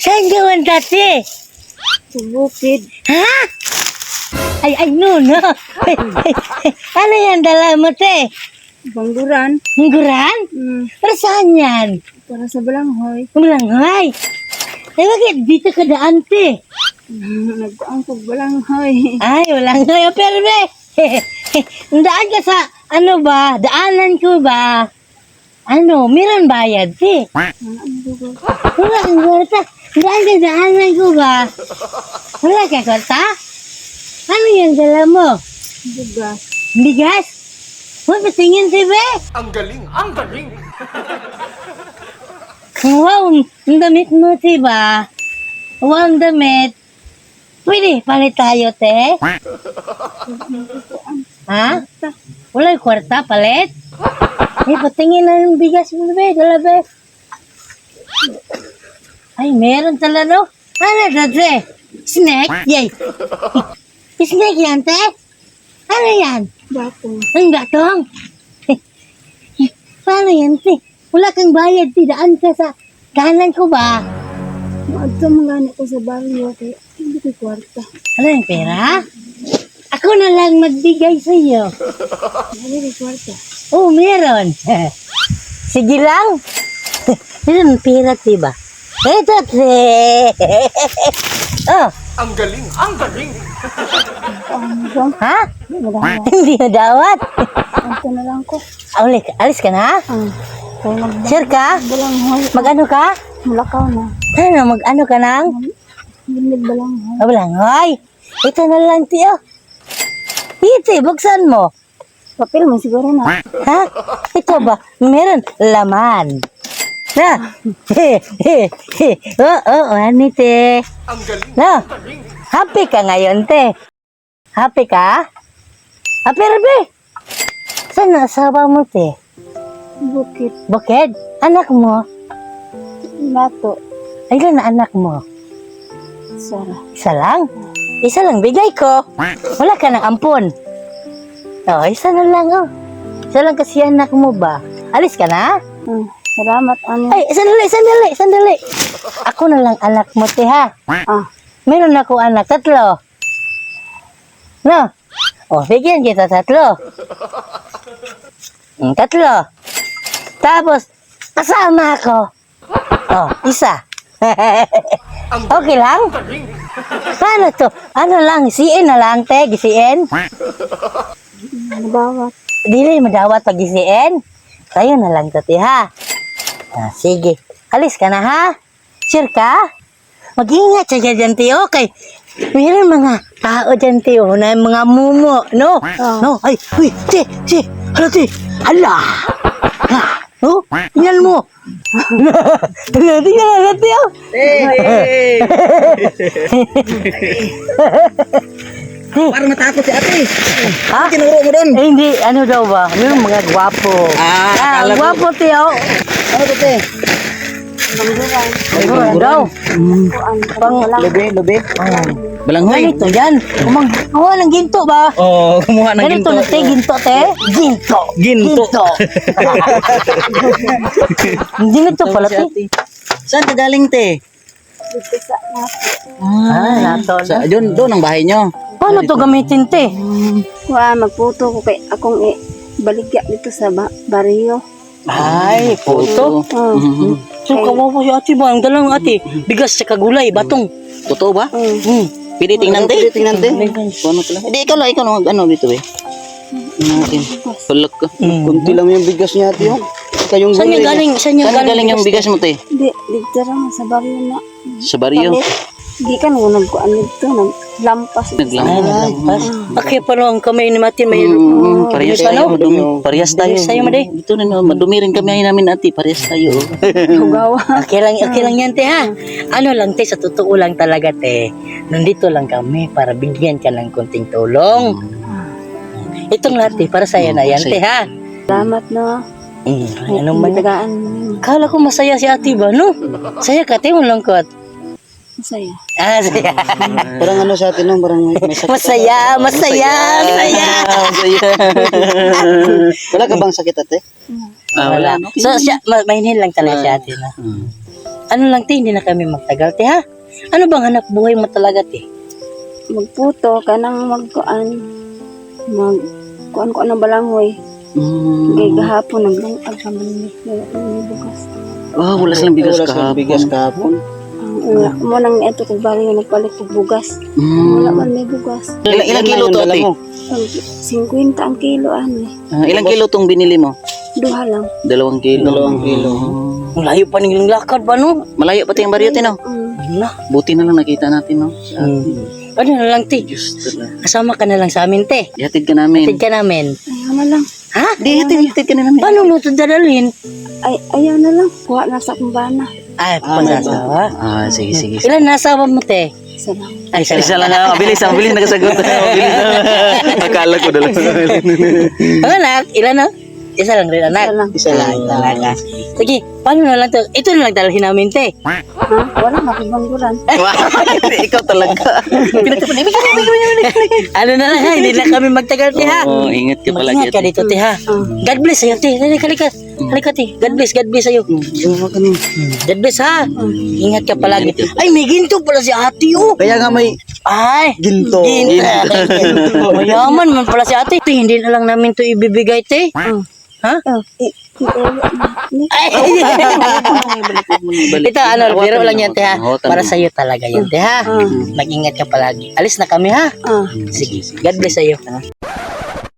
Saan gawan dati? Sa bukid. Ha? No. Ano yan dala mo, te? Bangguran. Mungguran? Para saan yan? Para sa balanghoy. Malanghay. Bakit dito ka daan, te? Nagkuang pag balanghoy. Ay, walang ngayon, pero be. Daan ka sa, daanan ko ba? Meron bayad, te. Wala kang kwarta. Daan ka daanan ko ba? Wala kang kwarta? Ano yan dala mo? Bugas. Bigas? Huwag patingin, te, be. Ang galing! Ang galing! Wow, ang damit mo, te, ba? Wow, ang damit. Pwede, palit tayo, te. Ha? Wala yung kwarta, palit? Patingin na yung bigas mo, be. Dala, be. Ay, meron tala, no? Ano, te? Snack? Yay. Snack yan, te? Ano yan? Batong. Ang gatong? Paano yan, te? Wala kang bayad, te. Daan ka sa daanan ko ba? Maadto mga ko sa baryo kaya hindi ko kwarta. Ano yung pera? Ako na lang magbigay sa iyo. Hindi ko kwarta. Oh, meron. Sige lang. Meron pera, diba? Ito, te. Oh, Ang galing! Ang galing! ha? Balanghoy. Hindi na dawat. Anto na lang ko. Alis ka na? Kaya Sure ka? balanghoy. Mag-ano ka? Mulakaw na. Mag-ano ka nang? Limit balanghoy. Hoy. Ito na lang, tiyo. Iti, buksan mo. Papel mo siguro na. Ha? Ito ba? Meron laman. Na. Ani, te. Ang galing! No. Happy ka ngayon, te. Happy ka? Happy, Rabi. Saan ang asawa mo, te? Bukid. Bukid? Anak mo? Lato. Ilan na anak mo? Sara. Isa lang? Isa lang bigay ko. Wala ka ng ampon. Oh, isa na lang, oh. Isa lang kasi anak mo ba? Alis ka na? Salamat, ano. Ay, sandali. Ako na lang anak mo, te, ha? Meron ako anak, 3. No? Oh, bigyan kita 3. 3. Tapos, kasama ako. Oh, isa. Okay lang? Paano to? Ano lang, isiin na lang, te, gisiin? Madawat. Dili, madawat pag gisiin. Tayo na lang to, te, ha? Sige. Alis ka na, ha? Sure ka? Mag-ingat siya dyan, te, okay? Mayroon mga tao dyan, te, na mga mumo, no? No? Ay, uy, te. Hala, te. Hala. Oh, tingnan mo. Tingnan natin, oh. Parang natakot si ate. Ha? Tinuro mo doon. Hindi, ano daw ba? Yung mga gwapo. Akala ko. Gwapo, tiyo. Ano to, te? Ano daw? Lobe. Balanghoy. Ganito yan. Kuha ng ginto ba? Oh, kumuha ng Ganito ginto. na, te, ginto, te. Ginto. Ginto pala, te. Saan ka galing, te? Dito sa nato. Nato na. Doon ang bahay nyo. Paano to gamitin, te? Magputo ko kay akong baligya dito sa baryo. Ay, puto. So, kawawa si ate ba? Ang dalang ate. Bigas sa kagulay, batong. Totoo ba? Pwede tingnan, te. Ano pala? Hindi, ikaw lang, ano dito, eh. Natin. Palak ka. Kunti lang yung bigas niya, ate, yung. Saan yung galing? Saan Galing yung bigas mo, te? Dito lang sa baryo na. Sa baryo. Di ka nung nagkuan dito, naglampas. Naglampas. Okay, pero ang kamay ni Martin may... Parehas Ano? tayo, madumi. Parehas tayo. Parehas tayo, Maday. Ito na, no, madumi rin kami namin, ate. Parehas tayo. Hugawa. Okay lang yan, te, ha? Ano lang, te, sa totoo lang talaga, te. Nandito lang kami para bigyan ka ng konting tulong. Itong lahat, te, para sa'yo na yan, te, ha? Salamat, no. Anong man? Matagaan. Kala ko masaya si ate ba, no? Saya ka, te, walang kot. Masaya. Ah, saya. Parang ano sa atin, no? Parang may sakit. Masaya, masaya, masaya. Masaya. Wala ka bang sakit, ate? Wala. So, siya, mahinhin lang talaga siya atin. Ha? Ano lang, te, hindi na kami magtagal, te, ha? Ano bang hanap buhay mo talaga, te? Magputo, kanang magkuan. Magkuan ko ng balangoy. Kay gahapon, naglungag kami ni bugas. Wala silang bigas kahapon. Wala mo nang ito kung bali yung nagpalit ng bugas. Wala man may bugas. Ilang kilo to, ate? 50 ang kilo ano eh. Ilang kilo tong binili mo? Duha lang. 2 kilo. 2 kilo. Ang layo pa ng lakad ba, no? Malayo pati ang baryo, no? Na. Buti na lang nakita natin, no? Ano na lang, te? Diyos talaga. Kasama ka na lang sa amin, te. Ihatid ka namin. Hatid ka namin. Ayaw na lang. Ha? Di, ihatid ka na namin. Paano mo ito dadalhin? Ayaw na lang. Kuha na sa kumbana. Ay, pasasawa. Sige, sige. Ilan nasawa mo, te? Isa lang. Ay, Isa lang nga. Mabilis nakasagot. Mabilis Akala ko na lang. Ang anak, ilan na? Isa lang rin, anak. Isa lang. Isa lang. Talaga. Sige, paano na lang to? Ito na lang dalhin namin, te. Ha? Wala makibangguran. Ikaw talaga. Ano na lang, ha? Hindi na kami magtagal, te, ha? Oo, ingat ka palagi. Mag-ingat ka dito, te, ha? God bless sa'yo, te. Halika, halika, te. God bless sa'yo. God bless, ha? Ingat ka palagi. Ay, may ginto pala si ate, oh. Kaya nga may Ay, ginto. Mayaman man pala si ate. Te, hindi na lang namin to ibibigay, te. Ha? Ay, ito, ano, biro lang yan, te, ha? Para sa'yo talaga yan, te, ha? Mag-ingat ka palagi. Alis na kami, ha? Sige, God bless sa'yo.